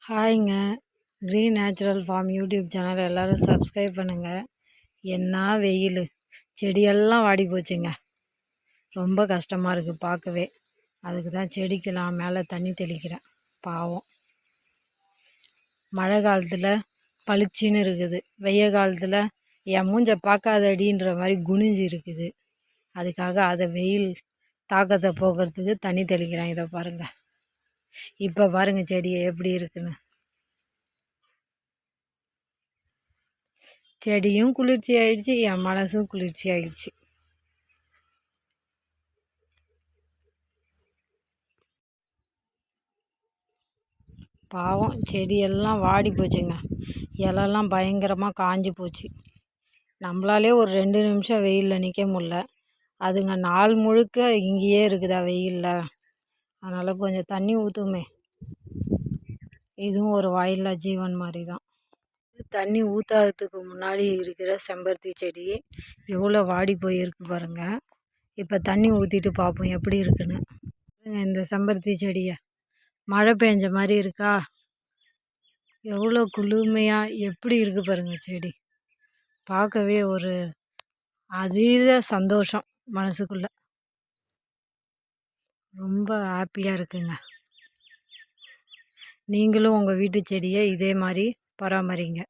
ஹாய்ங்க. Green natural farm YouTube channel எல்லோரும் subscribe பண்ணுங்கள். என்ன வெயில், செடியெல்லாம் வாடி போச்சுங்க. ரொம்ப கஷ்டமாக இருக்குது பார்க்கவே. அதுக்கு தான் செடிக்கெல்லாம் மேலே தண்ணி தெளிக்கிறேன். பாவம், மழை காலத்தில் பளிச்சின்னு இருக்குது, வெய்ய காலத்தில் என் மூஞ்சை பார்க்காதடின்ற மாதிரி குனிஞ்சு இருக்குது. அதுக்காக அதை வெயில் தாக்கத்தை போக்குறதுக்கு தண்ணி தெளிக்கிறேன். இதை பாருங்கள், இப்போ பாருங்கள் செடியை எப்படி இருக்குன்னு. செடியும் குளிர்ச்சி ஆயிடுச்சு, என் மனசும் குளிர்ச்சி ஆயிடுச்சு. பாவம், செடியெல்லாம் வாடி போச்சுங்க. இலெல்லாம் பயங்கரமாக காஞ்சி போச்சு. நம்மளாலே ஒரு 2 நிமிஷம் வெயிலில் நிற்க முடில, அதுங்க நாள் முழுக்க இங்கேயே இருக்குதா வெயிலில். அதனால் கொஞ்சம் தண்ணி ஊற்றுமே. இதுவும் ஒரு வாயில்லா ஜீவன் மாதிரி தான். தண்ணி ஊற்றாததுக்கு முன்னாடி இருக்கிற செம்பருத்தி செடி எவ்வளோ வாடி போயிருக்கு பாருங்கள். இப்போ தண்ணி ஊற்றிட்டு பார்ப்போம் எப்படி இருக்குன்னு. இந்த செம்பருத்தி செடியை மழை பெஞ்ச மாதிரி இருக்கா, எவ்வளோ குளுமையாக எப்படி இருக்குது பாருங்கள். செடி பார்க்கவே ஒரு அதீத சந்தோஷம் மனசுக்குள்ளே. ரொம்ப ஹாப்பியாக இருக்குங்க. நீங்களும் உங்கள் வீட்டு செடியை இதே மாதிரி பராமரிங்க.